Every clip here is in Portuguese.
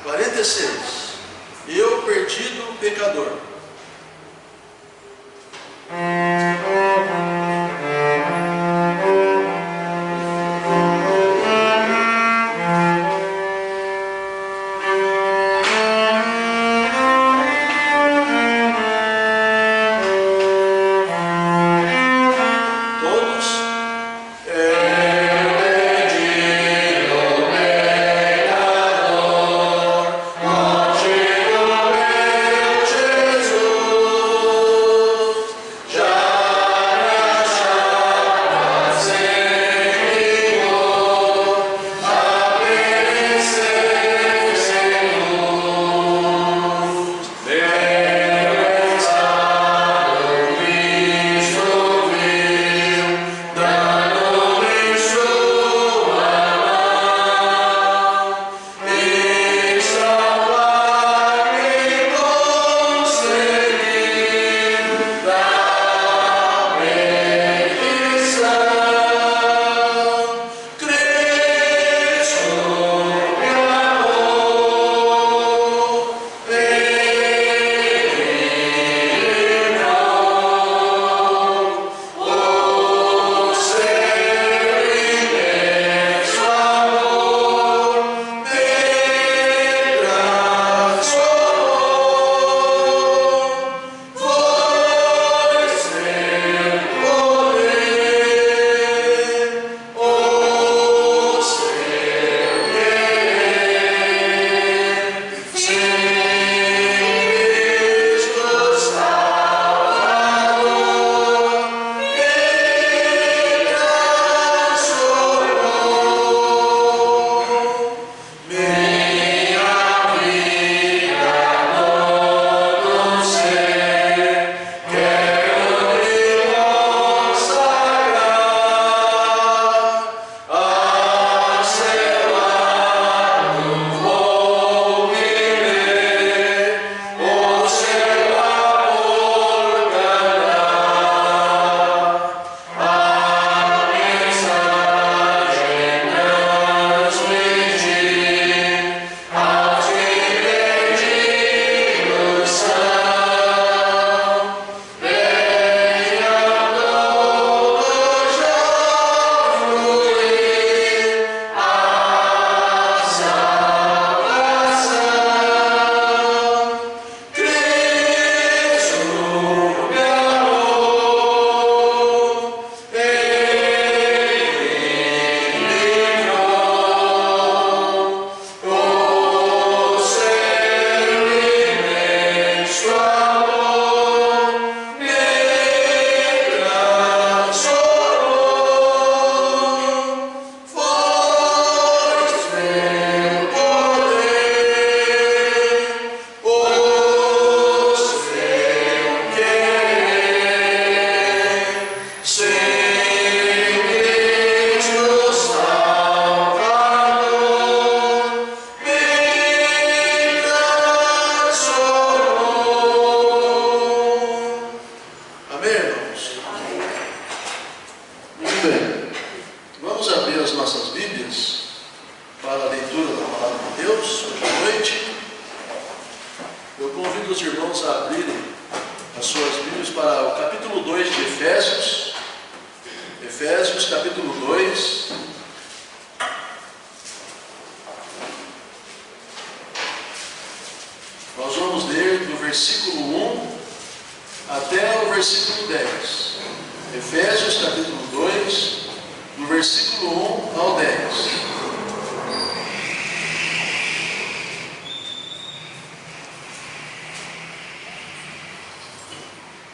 46. Eu, perdido pecador.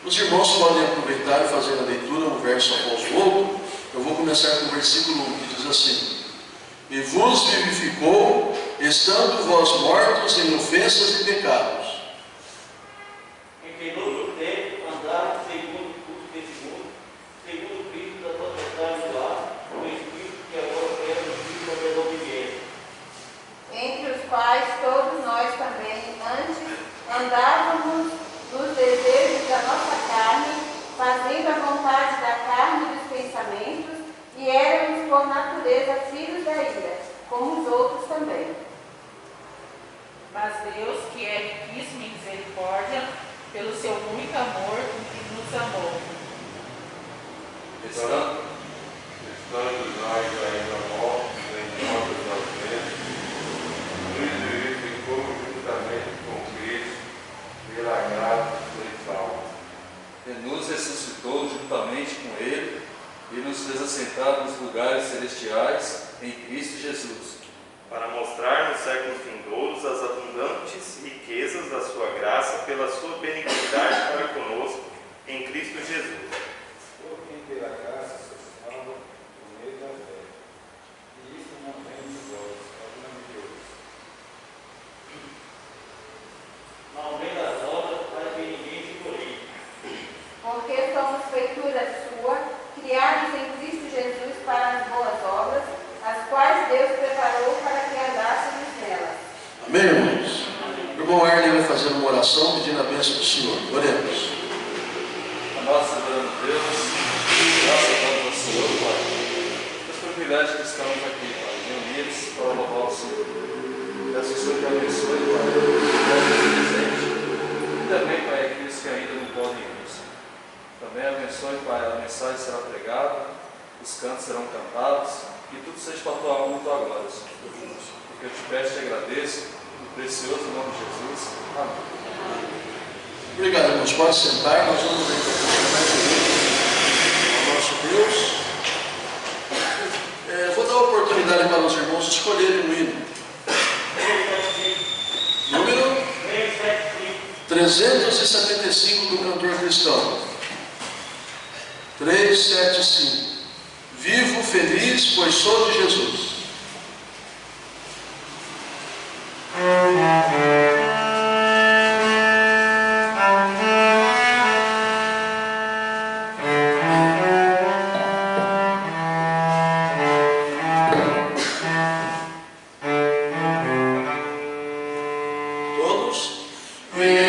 Os irmãos podem aproveitar e fazer a leitura um verso após o outro. Eu vou começar com o versículo 1, que diz assim: E vos vivificou, estando vós mortos em ofensas e pecados. Em que no outro tempo andaram segundo o curso desse mundo, segundo o Cristo da potestade do ar, o Espírito que agora é o Filho da desobediência. Entre os quais todos nós também antes andávamos nos desejos da nossa carne, fazendo a vontade da carne e dos pensamentos, e éramos por natureza filhos da ira, como os outros também. Deus, que é riquíssimo em misericórdia, pelo seu muito amor com que nos amou. Estando nós ainda mortos em nossas ofensas, nos vivificou juntamente com Cristo, pela graça foi salvo. E nos ressuscitou juntamente com Ele e nos fez assentar nos lugares celestiais em Cristo Jesus, para mostrar nos séculos vindouros as abundantes riquezas da sua graça pela sua benignidade para conosco em Cristo Jesus. Por quem pela graça se salva por meio da fé. E isso não vem de vós, é dom de Deus. Não vem das obras para que ninguém se glorie. Porque somos feitura sua, criados em Cristo Jesus para as boas obras, as quais Deus preparou para que andássemos nelas. Amém, irmãos? O irmão Arlen vai fazer uma oração pedindo a bênção do Senhor. Oremos. a nós, soberano Deus, graças a Deus ao Senhor, Pai, pelos privilégios que estamos aqui, Pai, reunidos para louvar o Senhor. Peço que o Senhor te abençoe, Pai, o povo presente, e também, Pai, aqueles que ainda não podem ir, Senhor. Também abençoe, Pai, a mensagem será pregada, os cantos serão cantados, e tudo seja para a tua honra e tua glória, Senhor. Porque eu te peço e te agradeço, no precioso nome de Jesus. Amém. Obrigado, irmãos. Pode sentar, nós vamos mais ao nosso Deus. Vou dar a oportunidade para os irmãos escolherem um hino. Número 375 do cantor cristão. 375. Vivo feliz, pois sou de Jesus. Todos? Glória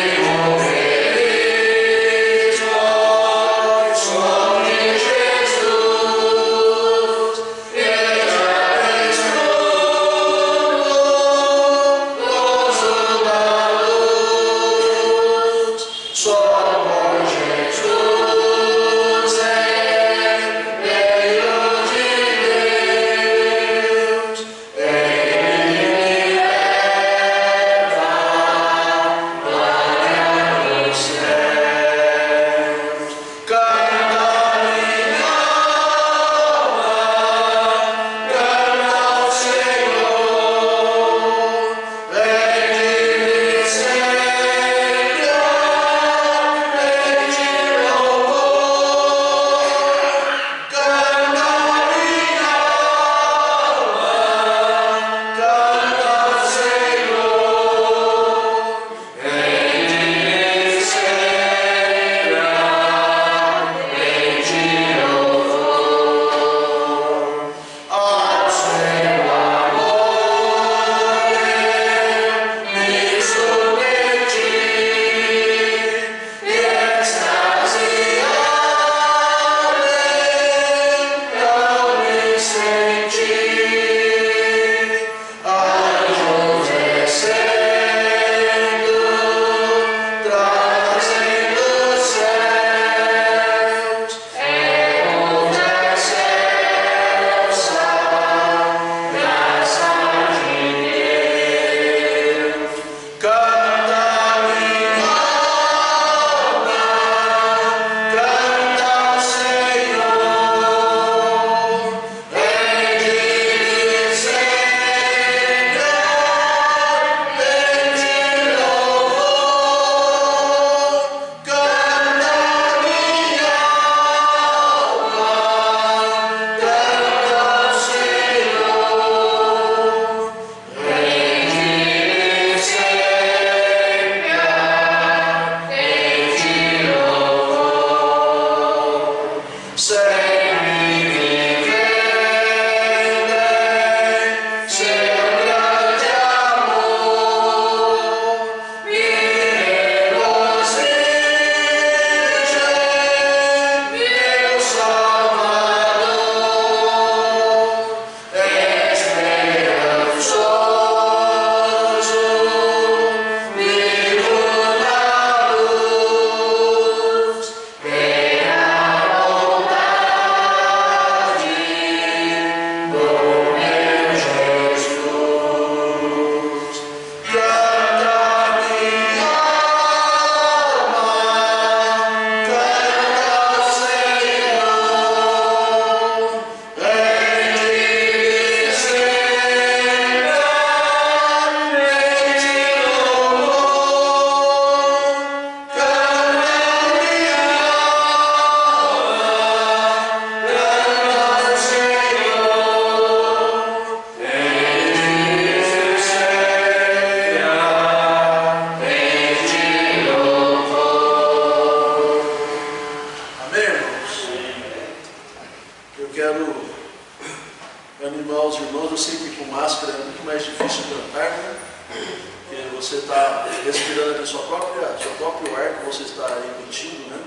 você está respirando ali seu próprio ar que você está emitindo, né?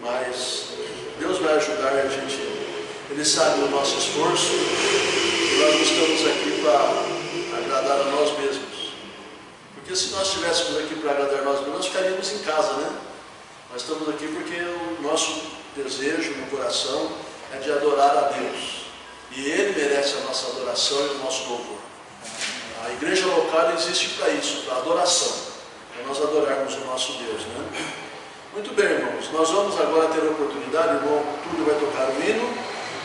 Mas Deus vai ajudar a gente. Ele sabe o nosso esforço e nós não estamos aqui para agradar a nós mesmos. Porque se nós estivéssemos aqui para agradar a nós mesmos, nós ficaríamos em casa, né? Nós estamos aqui porque o nosso desejo no coração é de adorar a Deus. E Ele merece a nossa adoração e o nosso louvor. A igreja local existe para isso, para adoração, para nós adorarmos o nosso Deus, né? Muito bem, irmãos, nós vamos agora ter a oportunidade, o irmão Túlio vai tocar o hino,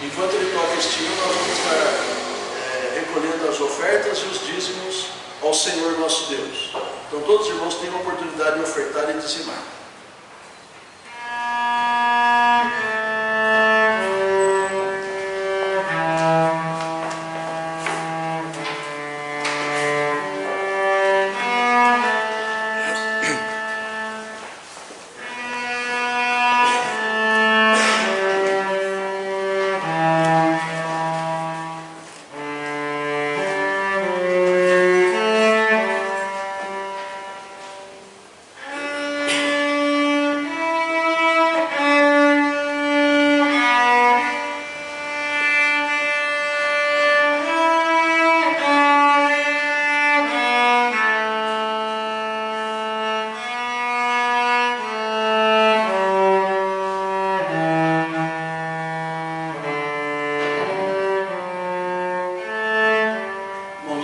enquanto ele toca este hino, nós vamos estar recolhendo as ofertas e os dízimos ao Senhor nosso Deus. Então todos os irmãos têm a oportunidade de ofertar e dizimar.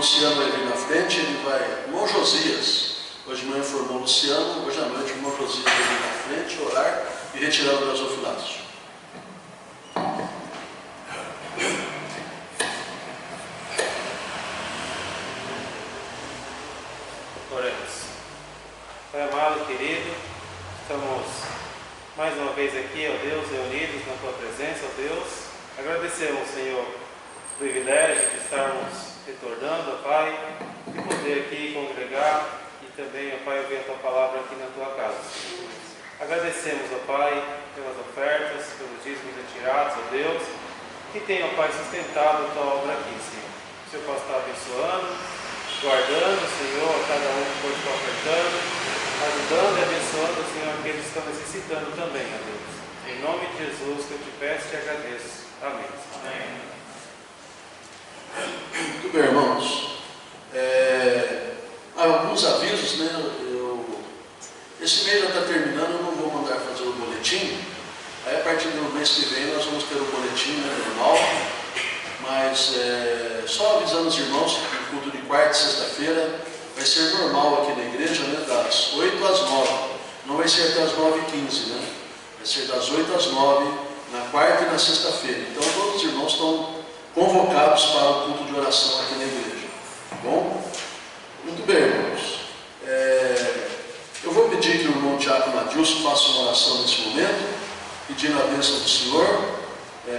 Luciano vai vir na frente, ele vai, irmão Josias, hoje de manhã formou Luciano, hoje à noite o irmão Josias vai vir na frente, orar e retirar os gasofilados. Oremos. Pai amado, querido, estamos mais uma vez aqui, ó Deus, reunidos na Tua presença, ó Deus. Agradecemos, Senhor, o privilégio de estarmos retornando, ó Pai, de poder aqui congregar e também, ó Pai, ouvir a Tua palavra aqui na Tua casa. Agradecemos, ó Pai, pelas ofertas, pelos dízimos retirados, ó Deus, que tem, ó Pai, sustentado a Tua obra aqui, Senhor. O Senhor possa estar abençoando, guardando, Senhor, cada um que pode estar ofertando, ajudando e abençoando, Senhor, aqueles que estão necessitando também, ó Deus. Em nome de Jesus que eu te peço e te agradeço. Amém. Amém. Muito bem, irmãos. Alguns avisos, né? Esse mês já está terminando, eu não vou mandar fazer o boletim. Aí a partir do mês que vem nós vamos ter o boletim, né, normal. Mas só avisando os irmãos que o culto de quarta e sexta-feira vai ser normal aqui na igreja, né? Das 8 às 9. Não vai ser até às 9h15, né? Vai ser das 8 às 9 na quarta e na sexta-feira. Então todos os irmãos estão convocados para o culto de oração aqui na igreja. Tá bom? Muito bem, irmãos. Eu vou pedir que o irmão Tiago Madilson faça uma oração nesse momento, pedindo a bênção do Senhor,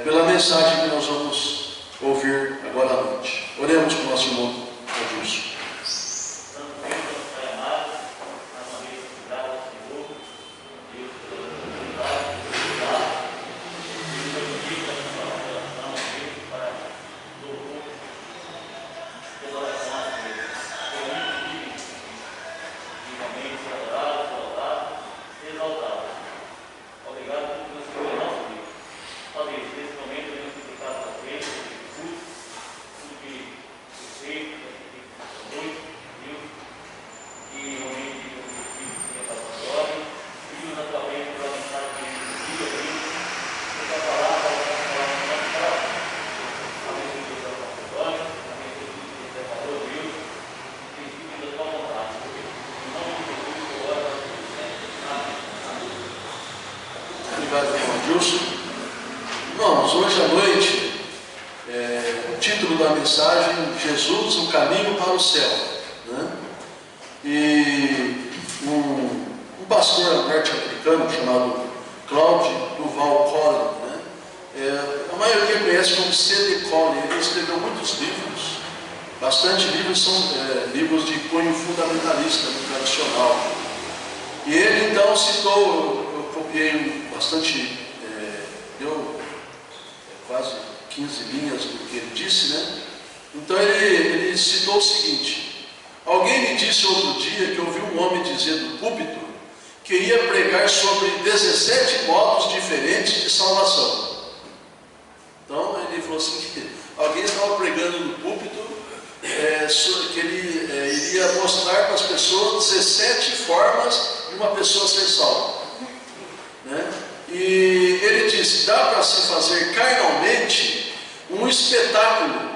pela mensagem que nós vamos ouvir agora à noite. Oremos para o nosso irmão Madilson. Irmãos, hoje à noite, o título da mensagem, Jesus, o caminho para o céu, né? E um pastor norte-americano chamado Claude Duval Collin, né? A maioria conhece como C.D. Collin. Ele escreveu muitos livros, bastante livros são livros de cunho fundamentalista, tradicional. E ele então citou, eu copiei bastante, deu quase 15 linhas do que ele disse, né? Então ele citou o seguinte: alguém me disse disse outro dia que ouvi um homem dizer do púlpito que ia pregar sobre 17 modos diferentes de salvação. Então ele falou assim que alguém estava pregando no púlpito que ele iria mostrar para as pessoas 17 formas de uma pessoa ser salva, né? E ele disse: dá para se fazer carnalmente um espetáculo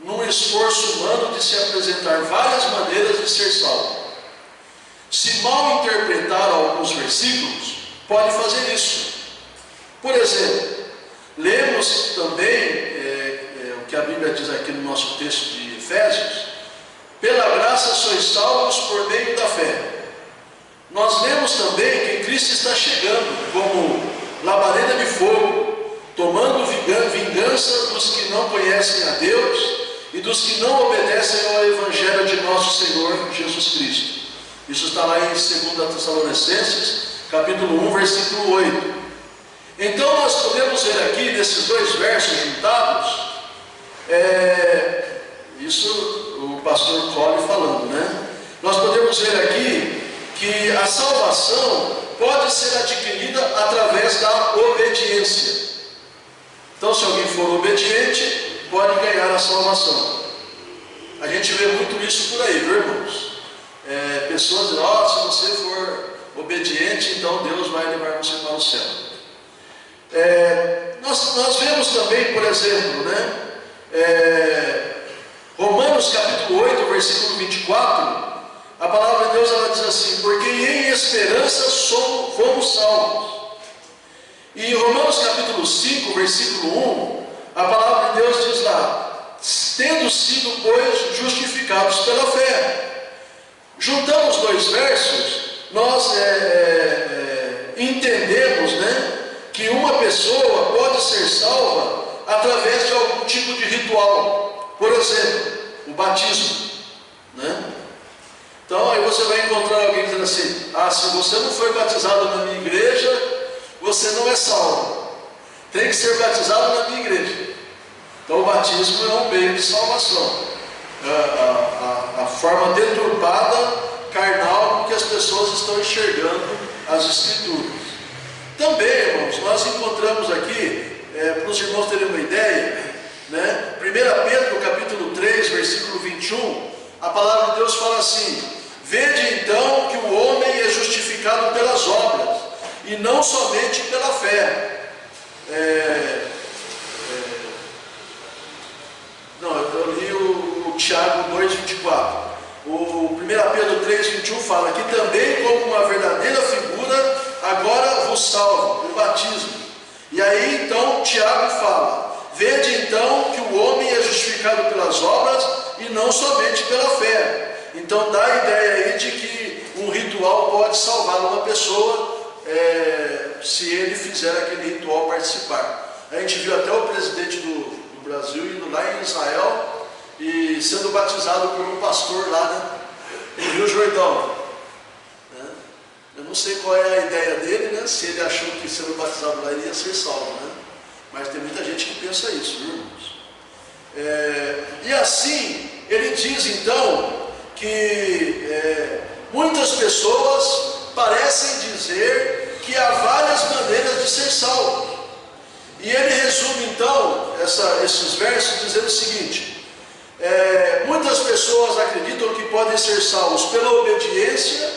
num esforço humano de se apresentar várias maneiras de ser salvo. Se mal interpretar alguns versículos, pode fazer isso. Por exemplo, lemos também o que a Bíblia diz aqui no nosso texto de Efésios: pela graça sois salvos por meio da fé. Nós lemos também que Cristo está chegando como labareda de fogo, tomando vingança dos que não conhecem a Deus e dos que não obedecem ao Evangelho de nosso Senhor Jesus Cristo. Isso está lá em 2 Tessalonicenses, capítulo 1, versículo 8. Então nós podemos ver aqui, nesses dois versos juntados, isso o pastor Cole falando, né? Nós podemos ver aqui que a salvação pode ser adquirida através da obediência. Então, se alguém for obediente, pode ganhar a salvação. A gente vê muito isso por aí, viu, irmãos? Pessoas dizem: se você for obediente, então Deus vai levar você para o céu. Nós vemos também, por exemplo, né? Romanos capítulo 8, versículo 24, a palavra de Deus ela diz assim: porque em esperança fomos salvos. E em Romanos capítulo 5, versículo 1, a palavra de Deus diz lá: tendo sido, pois, justificados pela fé. Juntando os dois versos, nós entendemos, né, que uma pessoa pode ser salva através de algum tipo de ritual. Por exemplo, o batismo, né? Então aí você vai encontrar alguém dizendo assim: se você não foi batizado na minha igreja, você não é salvo. Tem que ser batizado na minha igreja. Então o batismo é um meio de salvação. A forma deturpada, carnal, que as pessoas estão enxergando as Escrituras. Também, irmãos, nós encontramos aqui, para os irmãos terem uma ideia, né? 1 Pedro capítulo 3, versículo 21, a palavra de Deus fala assim: vede então que o homem é justificado pelas obras, e não somente pela fé. Eu li o Tiago 2,24. O 1 Pedro 3,21 fala que também, como uma verdadeira figura, agora vos salvo, o batismo. E aí então Tiago fala: vede então que o homem é justificado pelas obras e não somente pela fé. Então dá a ideia aí de que um ritual pode salvar uma pessoa, se ele fizer aquele ritual participar. A gente viu até o presidente do Brasil indo lá em Israel e sendo batizado por um pastor lá, né, no Rio Jordão, né? Eu não sei qual é a ideia dele, né, se ele achou que sendo batizado lá ele ia ser salvo, né? Mas tem muita gente que pensa isso, viu, irmãos? E assim, ele diz então que muitas pessoas parecem dizer que há várias maneiras de ser salvo. E ele resume então esses versos dizendo o seguinte: muitas pessoas acreditam que podem ser salvos pela obediência,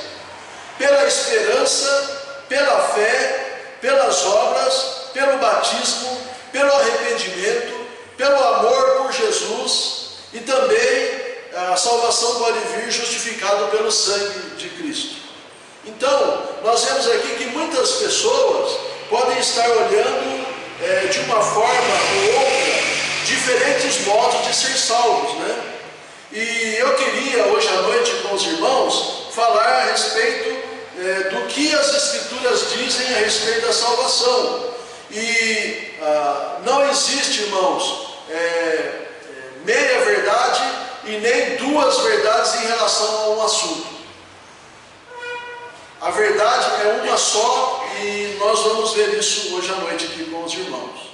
pela esperança, pela fé, pelas obras, pelo batismo, pelo arrependimento, pelo amor por Jesus, e também a salvação pode vir justificada pelo sangue de Cristo. Então, nós vemos aqui que muitas pessoas podem estar olhando de uma forma ou outra diferentes modos de ser salvos, né? E eu queria hoje à noite com os irmãos falar a respeito do que as Escrituras dizem a respeito da salvação. E não existe, irmãos, meia verdade e nem duas verdades em relação a um assunto. A verdade é uma só e nós vamos ver isso hoje à noite aqui com os irmãos.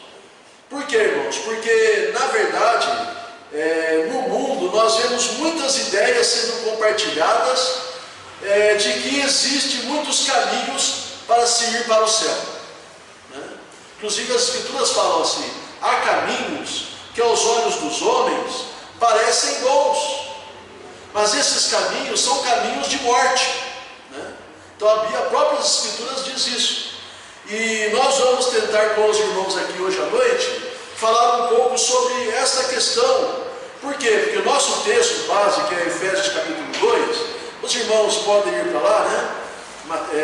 Por quê, irmãos? Porque, na verdade, no mundo nós vemos muitas ideias sendo compartilhadas de que existem muitos caminhos para se ir para o céu, né? Inclusive as Escrituras falam assim: há caminhos que aos olhos dos homens parecem bons, mas esses caminhos são caminhos de morte, né? Então a própria Escrituras diz isso. E nós vamos tentar com os irmãos aqui hoje à noite falar um pouco sobre essa questão. Por quê? Porque o nosso texto base, que é Efésios capítulo 2, os irmãos podem ir para lá, né?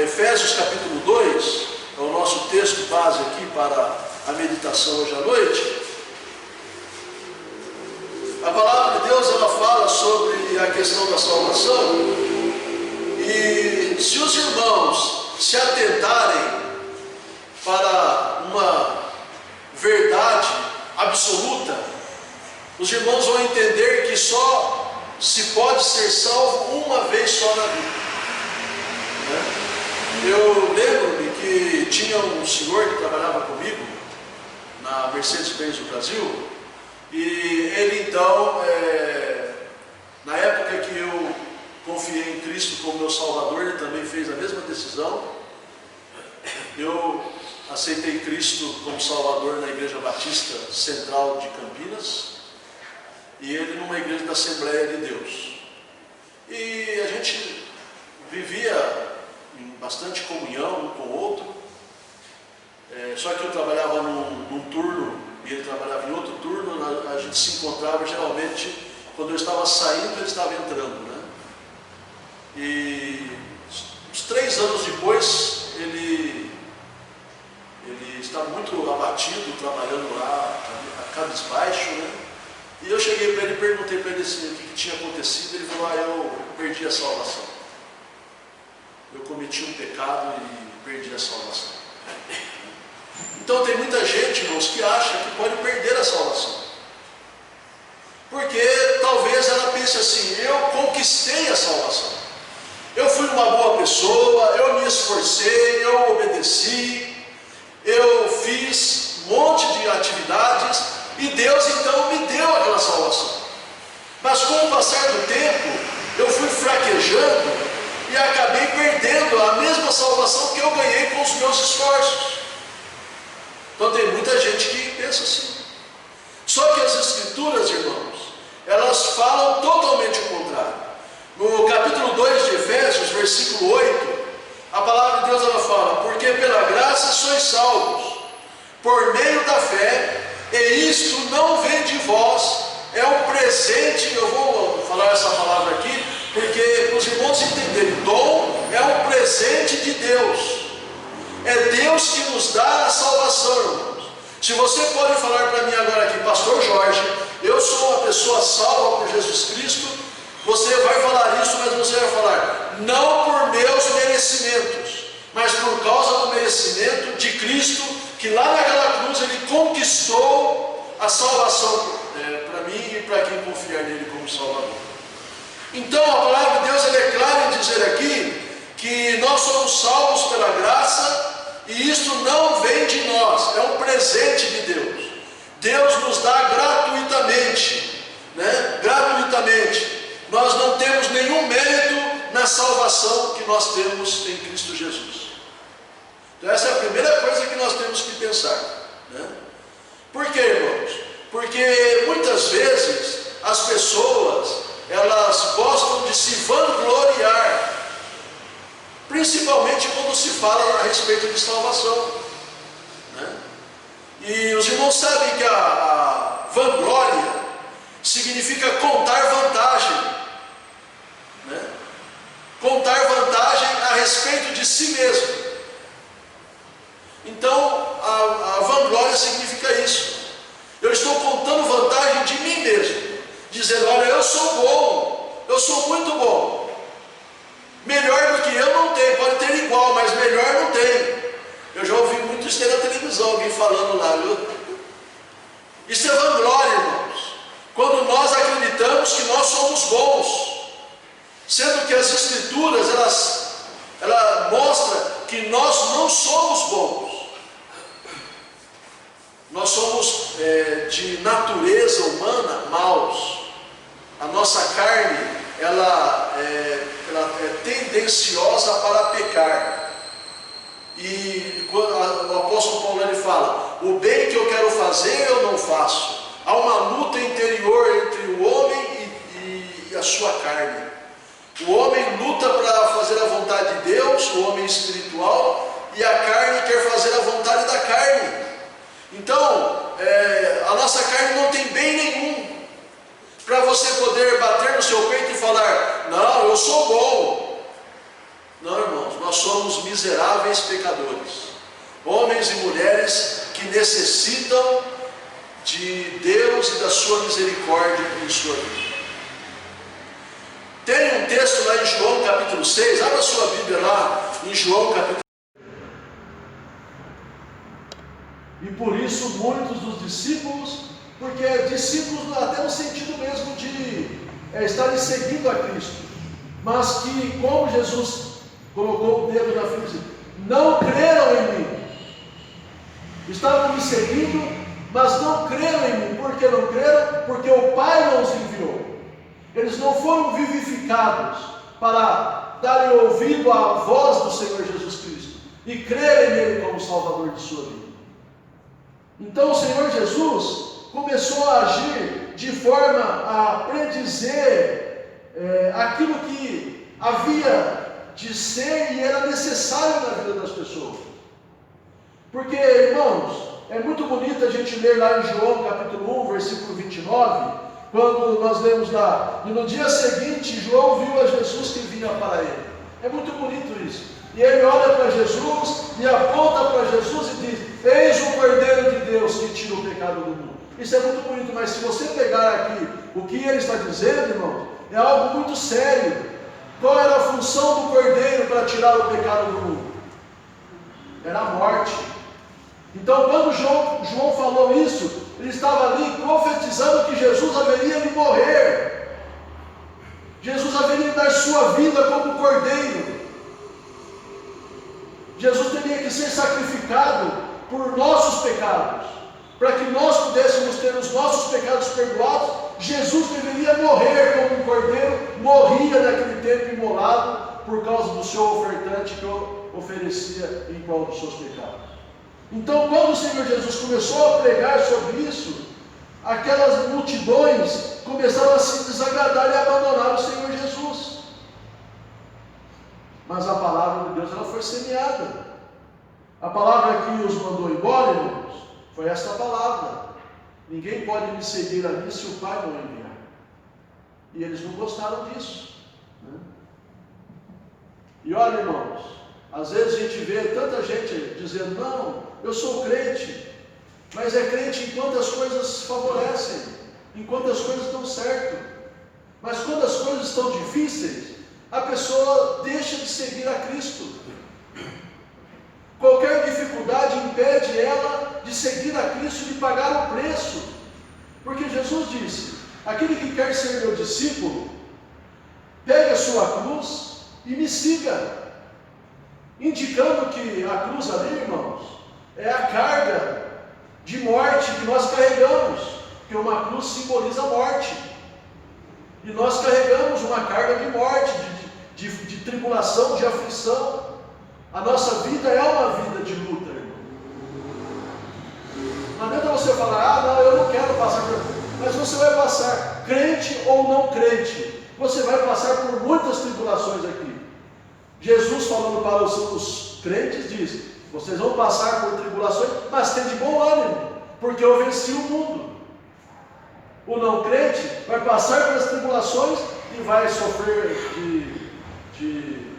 Efésios capítulo 2 é o nosso texto base aqui para a meditação hoje à noite. A palavra de Deus, ela fala sobre a questão da salvação, e se os irmãos se atentarem para uma verdade absoluta, os irmãos vão entender que só se pode ser salvo uma vez só na vida, né? Eu lembro-me que tinha um senhor que trabalhava comigo na Mercedes-Benz do Brasil, e ele então, na época que eu confiei em Cristo como meu Salvador, ele também fez a mesma decisão. Eu aceitei Cristo como Salvador na Igreja Batista Central de Campinas, e ele numa igreja da Assembleia de Deus. E a gente vivia em bastante comunhão um com o outro, só que eu trabalhava num turno e ele trabalhava em outro turno. A gente se encontrava geralmente quando eu estava saindo, ele estava entrando, né? E uns 3 anos depois, ele estava muito abatido, trabalhando lá, cabisbaixo, né? E eu cheguei para ele e perguntei para ele assim, o que tinha acontecido. Ele falou: eu perdi a salvação. Eu cometi um pecado e perdi a salvação. Então tem muita gente, irmãos, que acha que pode perder a salvação, porque talvez ela pense assim: eu conquistei a salvação, eu fui uma boa pessoa, eu me esforcei, eu obedeci, eu fiz um monte de atividades e Deus então me deu aquela salvação. Mas com o passar do tempo eu fui fraquejando e acabei perdendo a mesma salvação que eu ganhei com os meus esforços. Então tem muita gente que pensa assim. Só que as Escrituras, irmãos, elas falam totalmente o contrário. No capítulo 2 de Efésios, versículo 8, a palavra de Deus, ela fala: porque pela graça sois salvos, por meio da fé, e isto não vem de vós, é um presente. Eu vou falar essa palavra aqui, porque os irmãos entenderem, dom é um presente de Deus. É Deus que nos dá a salvação, irmãos. Se você pode falar para mim agora aqui: pastor Jorge, eu sou uma pessoa salva por Jesus Cristo, você vai falar isso, mas você vai falar: não por meus merecimentos, mas por causa do merecimento de Cristo, que lá naquela cruz Ele conquistou a salvação para mim e para quem confiar nele como Salvador. Então a palavra de Deus, ela é clara em dizer aqui que nós somos salvos pela graça, e isto não vem de nós, é um presente de Deus. Deus nos dá gratuitamente, né? Gratuitamente. Nós não temos nenhum mérito na salvação que nós temos em Cristo Jesus. Então essa é a primeira coisa que nós temos que pensar, né? Por quê, irmãos? Porque muitas vezes as pessoas, elas gostam de se vangloriar, principalmente quando se fala a respeito de salvação, né? E os irmãos sabem que a vanglória significa contar vantagem, né? Contar vantagem a respeito de si mesmo. Então a vanglória significa isso. Eu estou contando vantagem de mim mesmo, dizendo: olha, eu sou bom, eu sou muito bom. Melhor do que eu não tem, pode ter igual, mas melhor não tem. Eu já ouvi muito isso na televisão, alguém falando lá, viu? Isso é vanglória, irmãos. Quando nós acreditamos que nós somos bons, sendo que as Escrituras, ela mostra que nós não somos bons. Nós somos de natureza humana maus. A nossa carne, ela é tendenciosa para pecar. E quando o apóstolo Paulo ele fala: o bem que eu quero fazer eu não faço. Há uma luta interior entre o homem e a sua carne. O homem luta para fazer a vontade de Deus, o homem espiritual, e a carne quer fazer a vontade da carne. Então, a nossa carne não tem bem nenhum para você poder bater no seu peito e falar: não, eu sou bom. Não, irmãos, nós somos miseráveis pecadores, homens e mulheres que necessitam de Deus e da sua misericórdia em sua vida. Tem um texto lá em João capítulo 6, abra sua Bíblia lá em João capítulo 6. E por isso muitos dos discípulos, porque discípulos até no sentido mesmo de estarem seguindo a Cristo, mas que, como Jesus colocou o dedo na frente, não creram em mim. Estavam me seguindo, mas não creram em mim. Por que não creram? Porque o Pai não os enviou. Eles não foram vivificados para darem ouvido à voz do Senhor Jesus Cristo e crerem nele como Salvador de sua vida. Então o Senhor Jesus começou a agir de forma a predizer aquilo que havia de ser e era necessário na vida das pessoas. Porque, irmãos, é muito bonito a gente ler lá em João capítulo 1, versículo 29, quando nós lemos lá: e no dia seguinte João viu a Jesus que vinha para ele. É muito bonito isso. E ele olha para Jesus e aponta para Jesus e diz: eis o Cordeiro de Deus que tira o pecado do mundo. Isso é muito bonito, mas se você pegar aqui o que ele está dizendo, irmãos, é algo muito sério. Qual era a função do Cordeiro para tirar o pecado do mundo? Era a morte. Então, quando João falou isso, ele estava ali profetizando que Jesus haveria de morrer. Jesus haveria de dar sua vida como Cordeiro. Jesus teria que ser sacrificado por nossos pecados. Para que nós pudéssemos ter os nossos pecados perdoados, Jesus deveria morrer como um Cordeiro, morria naquele tempo imolado por causa do seu ofertante que oferecia em prol dos seus pecados. Então, quando o Senhor Jesus começou a pregar sobre isso, aquelas multidões começaram a se desagradar e abandonar o Senhor Jesus. Mas a palavra de Deus, ela foi semeada. A palavra que os mandou embora, irmãos, foi esta palavra: ninguém pode me seguir a mim se o Pai não enviar. E eles não gostaram disso, né? E olha, irmãos, às vezes a gente vê tanta gente dizendo: não, eu sou crente, mas é crente enquanto as coisas favorecem, enquanto as coisas dão certo. Mas quando as coisas estão difíceis, a pessoa deixa de seguir a Cristo. Qualquer dificuldade impede ela de seguir a Cristo, de pagar o preço. Porque Jesus disse: aquele que quer ser meu discípulo, pegue a sua cruz e me siga. Indicando que a cruz ali, irmãos, é a carga de morte que nós carregamos, porque uma cruz simboliza a morte, e nós carregamos uma carga de morte, de tribulação, de aflição. A nossa vida é uma vida de luta, irmão. Não adianta você falar: não, eu não quero passar por... Mas você vai passar, crente ou não crente, você vai passar por muitas tribulações aqui. Jesus, falando para os crentes, diz: vocês vão passar por tribulações, mas tem de bom ânimo, porque eu venci o mundo. O não crente vai passar pelas tribulações e vai sofrer de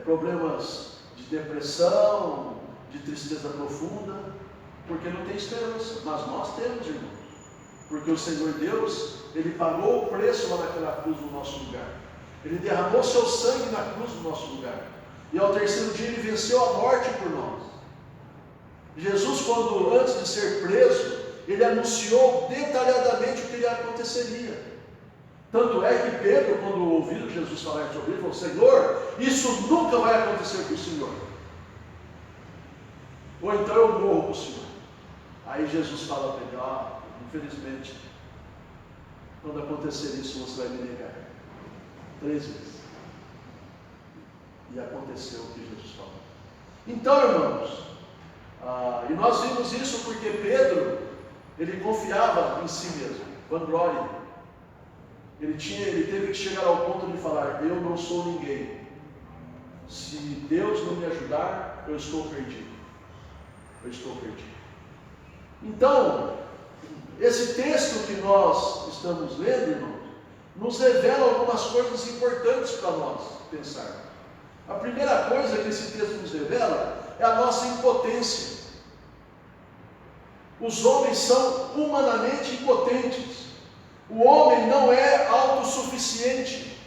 problemas de depressão, de tristeza profunda, porque não tem esperança. Mas nós temos, irmão, porque o Senhor Deus, Ele pagou o preço lá naquela cruz no nosso lugar. Ele derramou seu sangue na cruz no nosso lugar. E ao terceiro dia Ele venceu a morte por nós. Jesus, quando antes de ser preso, Ele anunciou detalhadamente o que lhe aconteceria. Tanto é que Pedro, quando ouviu Jesus falar sobre ele, falou: Senhor, isso nunca vai acontecer com o Senhor. Ou então eu morro com o Senhor. Aí Jesus fala para ele: infelizmente, quando acontecer isso, você vai me negar 3 vezes. E aconteceu o que Jesus falou. Então, irmãos, e nós vimos isso porque Pedro, ele confiava em si mesmo, vanglória. Ele teve que chegar ao ponto de falar: eu não sou ninguém. Se Deus não me ajudar, eu estou perdido. Eu estou perdido. Então, esse texto que nós estamos lendo, irmãos, nos revela algumas coisas importantes para nós pensarmos. A primeira coisa que esse texto nos revela é a nossa impotência. Os homens são humanamente impotentes. O homem não é autossuficiente.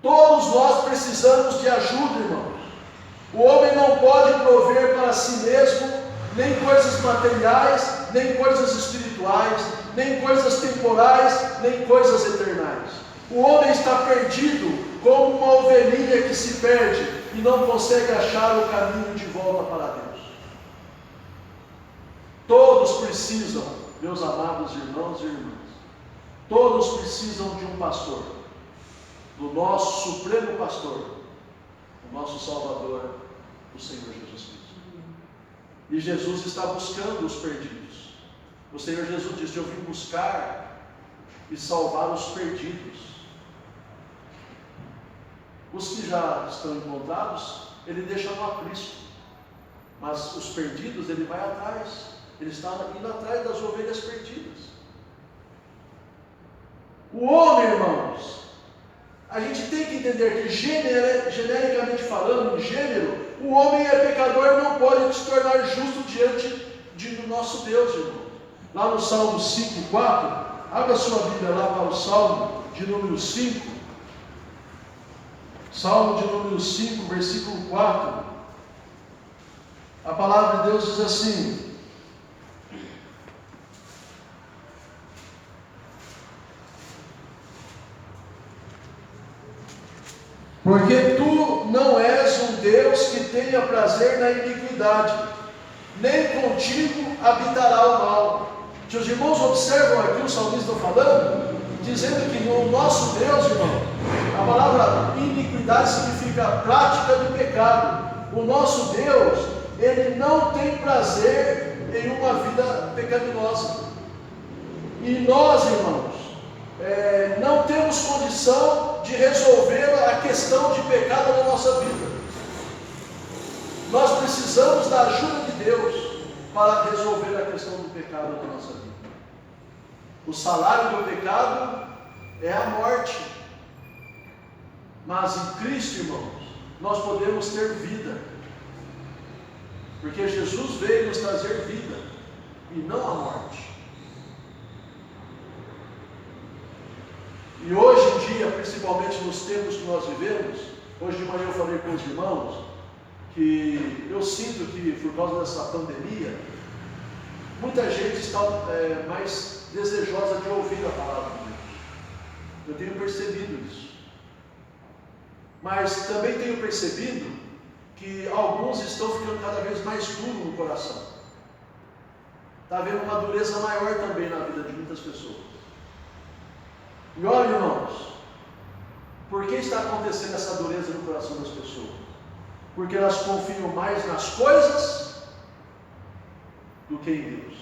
Todos nós precisamos de ajuda, irmãos. O homem não pode prover para si mesmo nem coisas materiais, nem coisas espirituais, nem coisas temporais, nem coisas eternais. O homem está perdido como uma ovelhinha que se perde e não consegue achar o caminho de volta para Deus. Todos precisam, meus amados irmãos e irmãs, todos precisam de um pastor, do nosso supremo pastor, o nosso Salvador, o Senhor Jesus Cristo. E Jesus está buscando os perdidos. O Senhor Jesus disse: eu vim buscar e salvar os perdidos. Os que já estão encontrados, ele deixa no aprisco. Mas os perdidos, ele vai atrás. Ele está indo atrás das ovelhas perdidas. O homem, irmãos, a gente tem que entender que genericamente falando, em gênero, o homem é pecador e não pode se tornar justo diante do nosso Deus, irmão. Lá no Salmo 5:4, abra sua Bíblia lá para o Salmo de número 5. Salmo de número 5, versículo 4. A palavra de Deus diz assim: porque tu não és um Deus que tenha prazer na iniquidade, nem contigo habitará o mal. Se os irmãos observam aqui o salmista falando, dizendo que no nosso Deus, irmão, a palavra iniquidade significa prática do pecado. O nosso Deus, ele não tem prazer em uma vida pecaminosa. E nós, irmãos, não temos condição de resolver a questão de pecado na nossa vida. Nós precisamos da ajuda de Deus para resolver a questão do pecado na nossa vida. O salário do pecado é a morte. Mas em Cristo, irmãos, nós podemos ter vida. Porque Jesus veio nos trazer vida e não a morte. E hoje em dia, principalmente nos tempos que nós vivemos, hoje de manhã eu falei com os irmãos que eu sinto que por causa dessa pandemia, muita gente está mais desejosa de ouvir a palavra de Deus. Eu tenho percebido isso. Mas também tenho percebido que alguns estão ficando cada vez mais duros no coração. Está havendo uma dureza maior também na vida de muitas pessoas. E olha, irmãos, por que está acontecendo essa dureza no coração das pessoas? Porque elas confiam mais nas coisas do que em Deus.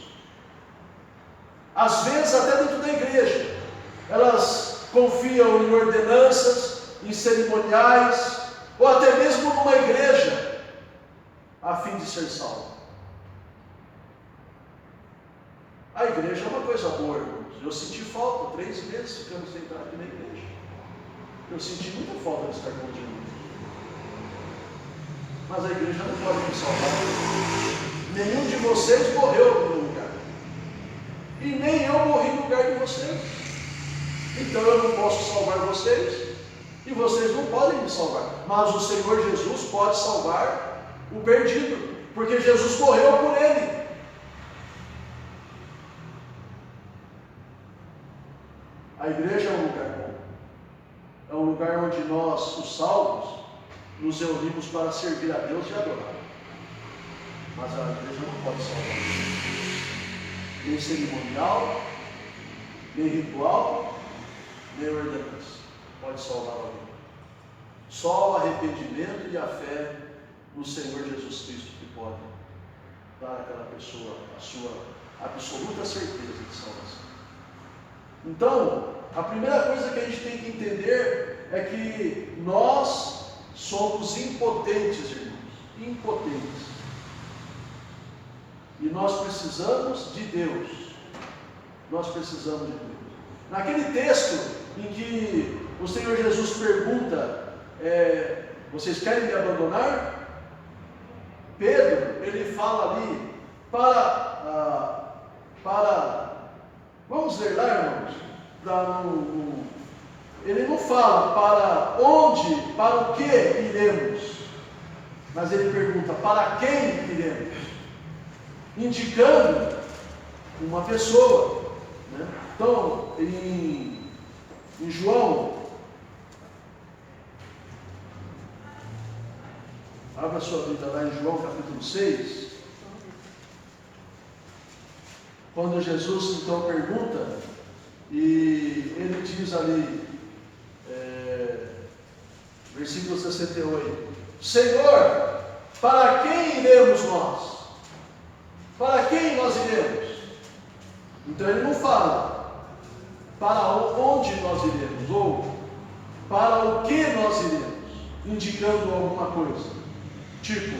Às vezes até dentro da igreja, elas confiam em ordenanças, em cerimoniais, ou até mesmo numa igreja, a fim de ser salvo. A igreja é uma coisa boa, irmãos. Eu senti falta, 3 meses ficando sentado aqui na igreja. Eu senti muita falta de estar com o Deus. Mas a igreja não pode me salvar. Nenhum de vocês morreu no meu lugar. E nem eu morri no lugar de vocês. Então eu não posso salvar vocês. E vocês não podem me salvar. Mas o Senhor Jesus pode salvar o perdido. Porque Jesus morreu por ele. A igreja é um lugar bom. É um lugar onde nós, os salvos, nos reunimos para servir a Deus e adorar. mas a igreja não pode salvar. Nem cerimonial, nem ritual, nem ordenança pode salvar alguém. Só o arrependimento e a fé no Senhor Jesus Cristo que pode dar àquela pessoa a sua absoluta certeza de salvação. Então, a primeira coisa que a gente tem que entender é que nós somos impotentes, irmãos. Impotentes. E nós precisamos de Deus. Nós precisamos de Deus. Naquele texto em que o Senhor Jesus pergunta, vocês querem me abandonar? Pedro, ele fala ali, vamos ler lá, irmãos? Ele não fala para onde, para o que iremos, mas ele pergunta para quem iremos, indicando uma pessoa, né? Então, em João, abra sua Bíblia lá em João capítulo 6, quando Jesus então pergunta, e ele diz ali, versículo 68, Senhor, para quem iremos nós? Para quem nós iremos? Então ele não fala para onde nós iremos, ou para o que nós iremos, indicando alguma coisa. Tipo,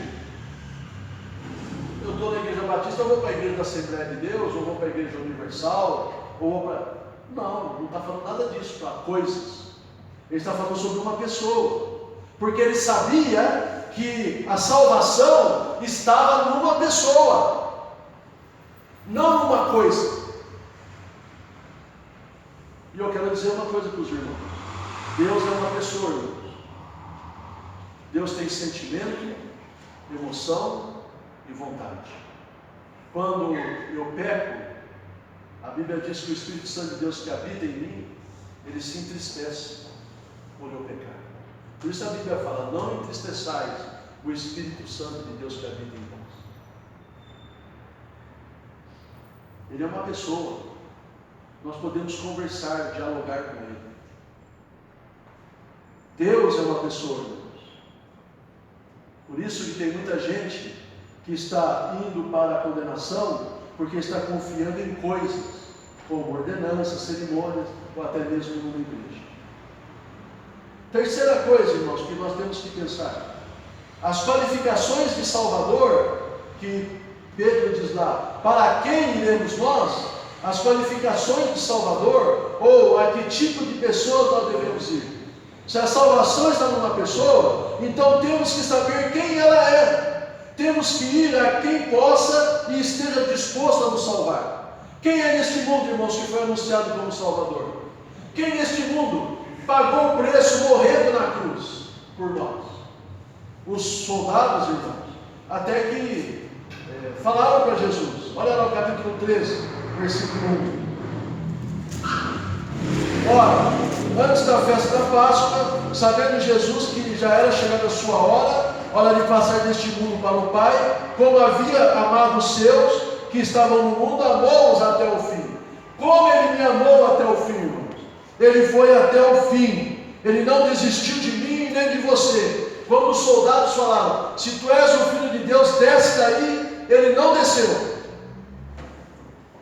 eu estou na Igreja Batista, eu vou para a Igreja da Assembleia de Deus, ou vou para a Igreja Universal, ou vou para... Não está falando nada disso, para coisas. Ele está falando sobre uma pessoa, porque ele sabia que a salvação estava numa pessoa, não numa coisa. E eu quero dizer uma coisa para os irmãos: Deus é uma pessoa, irmãos. Deus tem sentimento, emoção e vontade. Quando eu peco, a Bíblia diz que o Espírito Santo de Deus que habita em mim, ele se entristece por eu pecar. Por isso a Bíblia fala, não entristeçais o Espírito Santo de Deus que habita em nós. Ele é uma pessoa, nós podemos conversar, dialogar com ele. Deus é uma pessoa, irmãos. Por isso que tem muita gente que está indo para a condenação, porque está confiando em coisas, como ordenanças, cerimônias, ou até mesmo numa igreja. Terceira coisa, irmãos, que nós temos que pensar: as qualificações de Salvador, que Pedro diz lá, para quem iremos nós? As qualificações de Salvador, ou a que tipo de pessoa nós devemos ir? Se a salvação está numa pessoa, então temos que saber quem ela é. Temos que ir a quem possa e esteja disposto a nos salvar. Quem é neste mundo, irmãos, que foi anunciado como Salvador? Quem neste mundo pagou o preço morrendo na cruz por nós? Os soldados, irmãos, até que falaram para Jesus. Olha lá o capítulo 13, versículo 1. Ora, antes da festa da Páscoa, sabendo Jesus que já era chegada a sua hora de passar deste mundo para o Pai, como havia amado os seus que estavam no mundo, amou-os até o fim. Como Ele me amou até o fim, irmãos? Ele foi até o fim. Ele não desistiu de mim nem de você. Quando os soldados falaram, se tu és o Filho de Deus, desce daí, Ele não desceu.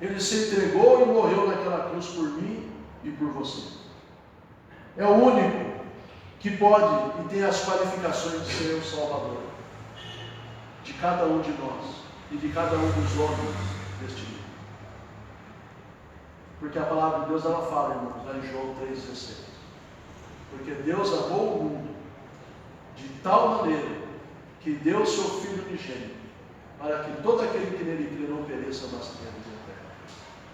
Ele se entregou e morreu naquela cruz por mim e por você. É o único que pode e tem as qualificações de ser o Salvador de cada um de nós e de cada um dos homens deste mundo. Porque a palavra de Deus, ela fala, irmãos, lá em João 3,16. Porque Deus amou o mundo de tal maneira que deu o seu Filho unigênito, para que todo aquele que nele crê não pereça, mas tenha vida eterna.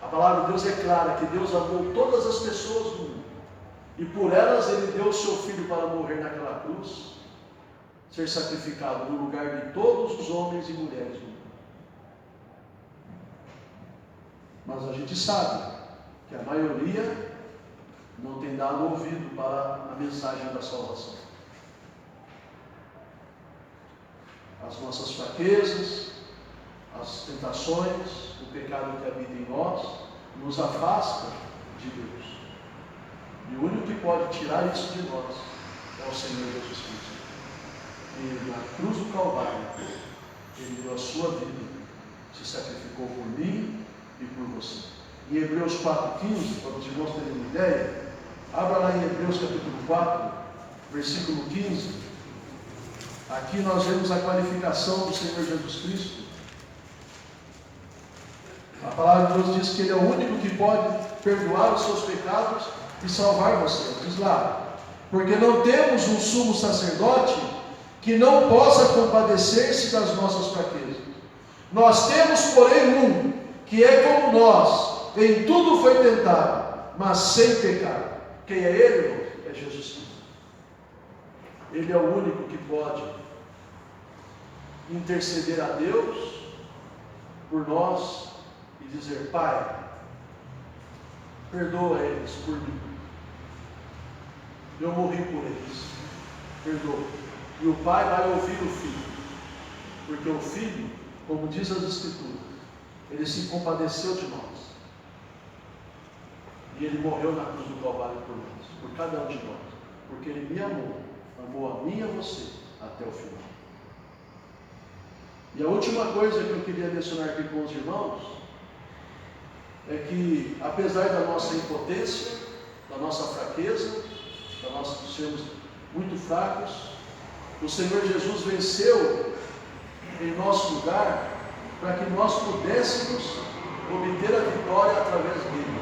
A palavra de Deus é clara, que Deus amou todas as pessoas do mundo, e por elas Ele deu o seu Filho para morrer naquela cruz, ser sacrificado no lugar de todos os homens e mulheres do mundo. Mas a gente sabe que a maioria não tem dado ouvido para a mensagem da salvação. As nossas fraquezas, as tentações, o pecado que habita em nós, nos afasta de Deus. E o único que pode tirar isso de nós é o Senhor Jesus Cristo. E na cruz do Calvário, Ele deu a sua vida, se sacrificou por mim e por você. Em Hebreus 4,15, para os irmãos terem uma ideia, abra lá em Hebreus capítulo 4, versículo 15. Aqui nós vemos a qualificação do Senhor Jesus Cristo. A palavra de Deus diz que Ele é o único que pode perdoar os seus pecados e salvar você. Diz lá, porque não temos um sumo sacerdote que não possa compadecer-se das nossas fraquezas. Nós temos, porém, um que é como nós, em tudo foi tentado, mas sem pecado. Quem é Ele, irmão? É Jesus Cristo. Ele é o único que pode interceder a Deus por nós e dizer: Pai, perdoa eles por mim. Eu morri por eles. Perdoa. E o Pai vai ouvir o Filho. Porque o Filho, como diz as Escrituras, Ele se compadeceu de nós. E Ele morreu na cruz do Calvário por nós, por cada um de nós. Porque Ele me amou, amou a mim e a você até o final. E a última coisa que eu queria mencionar aqui com os irmãos é que, apesar da nossa impotência, da nossa fraqueza, da nossa sermos muito fracos, o Senhor Jesus venceu em nosso lugar para que nós pudéssemos obter a vitória através dele.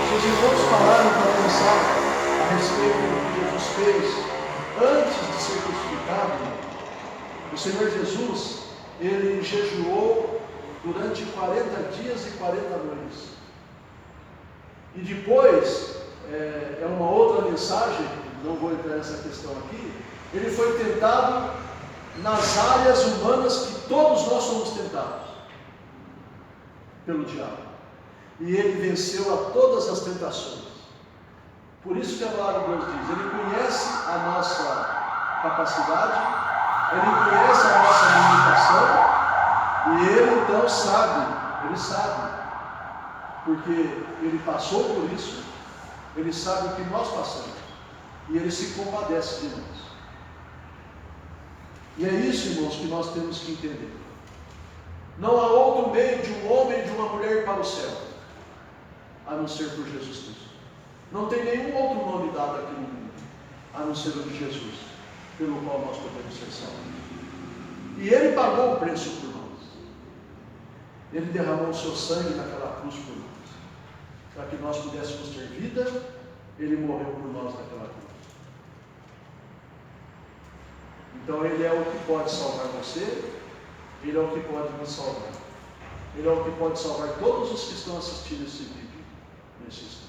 Se os irmãos pararam para pensar a respeito do que Jesus fez antes de ser crucificado, o Senhor Jesus, Ele jejuou durante 40 dias e 40 noites. E depois, é uma outra mensagem, não vou entrar nessa questão aqui, Ele foi tentado nas áreas humanas que todos nós somos tentados pelo diabo. E Ele venceu a todas as tentações. Por isso que a palavra de Deus diz, Ele conhece a nossa capacidade, Ele conhece a nossa limitação, e Ele então sabe, Ele sabe, porque Ele passou por isso, Ele sabe o que nós passamos, e Ele se compadece de nós. E é isso, irmãos, que nós temos que entender. Não há outro meio de um homem e de uma mulher para o céu, a não ser por Jesus Cristo. Não tem nenhum outro nome dado aqui no mundo, a não ser o de Jesus, pelo qual nós podemos ser salvos. E Ele pagou o preço por nós. Ele derramou o seu sangue naquela cruz por nós. Para que nós pudéssemos ter vida, Ele morreu por nós naquela cruz. Então Ele é o que pode salvar você, Ele é o que pode nos salvar. Ele é o que pode salvar todos os que estão assistindo esse vídeo nesse instante.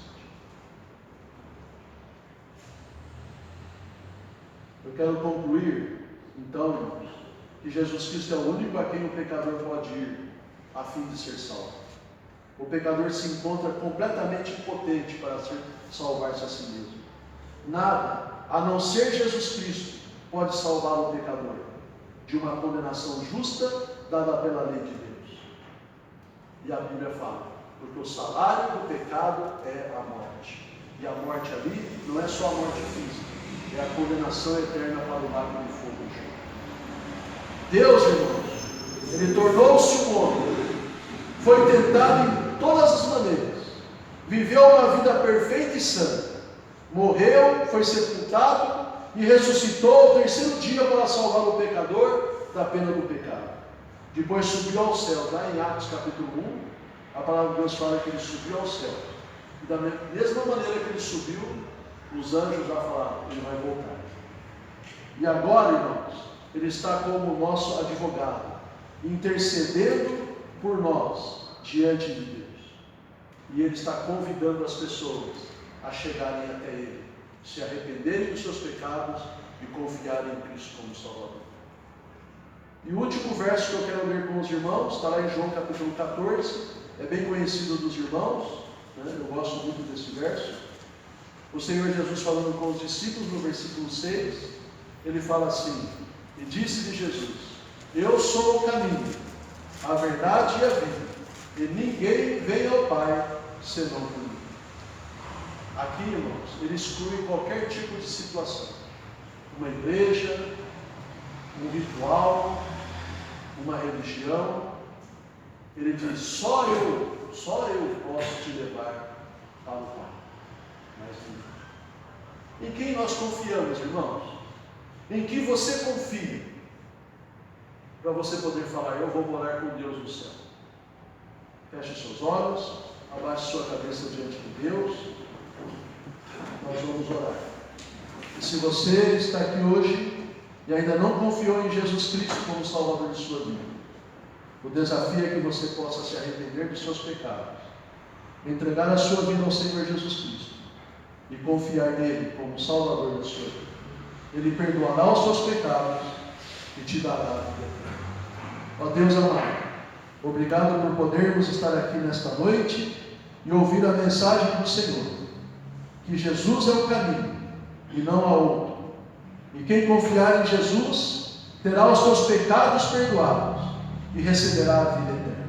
Eu quero concluir, então, irmãos, que Jesus Cristo é o único a quem o pecador pode ir a fim de ser salvo. O pecador se encontra completamente impotente para salvar-se a si mesmo. Nada, a não ser Jesus Cristo, pode salvar o pecador de uma condenação justa dada pela lei de Deus. E a Bíblia fala, porque o salário do pecado é a morte. E a morte ali não é só a morte física, é a condenação eterna para o lago de fogo. Deus, irmãos, Ele tornou-se um homem, foi tentado em todas as maneiras, viveu uma vida perfeita e santa, morreu, foi sepultado e ressuscitou ao terceiro dia para salvar o pecador da pena do pecado. Depois subiu ao céu. Lá em Atos capítulo 1, a palavra de Deus fala que Ele subiu ao céu. E da mesma maneira que Ele subiu, os anjos já falaram, Ele vai voltar. E agora, irmãos, Ele está como nosso advogado, intercedendo por nós diante de Deus. E Ele está convidando as pessoas a chegarem até Ele, se arrependerem dos seus pecados e confiarem em Cristo como Salvador. E o último verso que eu quero ler com os irmãos, está lá em João capítulo 14, é bem conhecido dos irmãos, né? Eu gosto muito desse verso. O Senhor Jesus falando com os discípulos no versículo 6, Ele fala assim: E disse-lhe Jesus: Eu sou o caminho, a verdade e a vida, e ninguém vem ao Pai senão por mim. Aqui, irmãos, ele exclui qualquer tipo de situação. Uma igreja, um ritual, uma religião. Ele diz: só eu posso te levar ao Pai. Mas ninguém. Em quem nós confiamos, irmãos? Em que você confia? Para você poder falar: eu vou morar com Deus no céu. Feche seus olhos, abaixe sua cabeça diante de Deus. Nós vamos orar. E se você está aqui hoje e ainda não confiou em Jesus Cristo como Salvador de sua vida, o desafio é que você possa se arrepender dos seus pecados, entregar a sua vida ao Senhor Jesus Cristo e confiar nele como Salvador da sua vida. Ele perdoará os seus pecados e te dará a vida eterna. Ó Deus amado, obrigado por podermos estar aqui nesta noite e ouvir a mensagem do Senhor, que Jesus é o caminho e não há outro. E quem confiar em Jesus terá os seus pecados perdoados e receberá a vida eterna.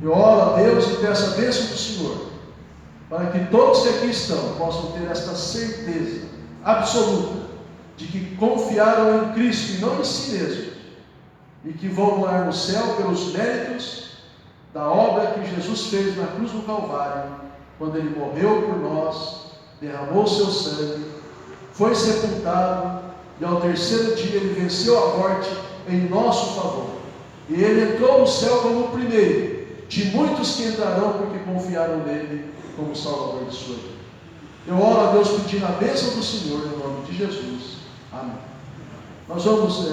Eu oro a Deus e peço a bênção do Senhor, para que todos que aqui estão possam ter esta certeza absoluta de que confiaram em Cristo e não em si mesmos, e que vão morar no céu pelos méritos da obra que Jesus fez na cruz do Calvário, quando Ele morreu por nós, derramou seu sangue, foi sepultado, e ao terceiro dia Ele venceu a morte em nosso favor. E Ele entrou no céu como o primeiro de muitos que entrarão porque confiaram nele como Salvador de sua vida. Eu oro a Deus pedindo a bênção do Senhor no nome de Jesus. Amém. Nós vamos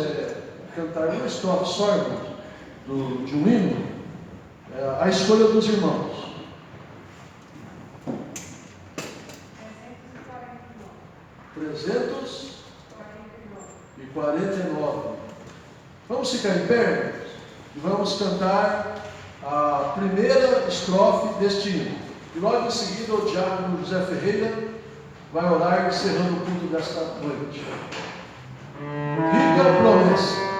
cantar uma estrofe só de um hino, a escolha dos irmãos. 349. Vamos ficar em pé e vamos cantar a primeira estrofe deste hino. E logo em seguida o diácono José Ferreira vai orar encerrando o culto desta noite. Rica promessa.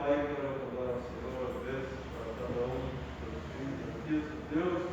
Pai, quero adorar o Senhor, a bênção para cada um dos seus filhos aqui, Deus.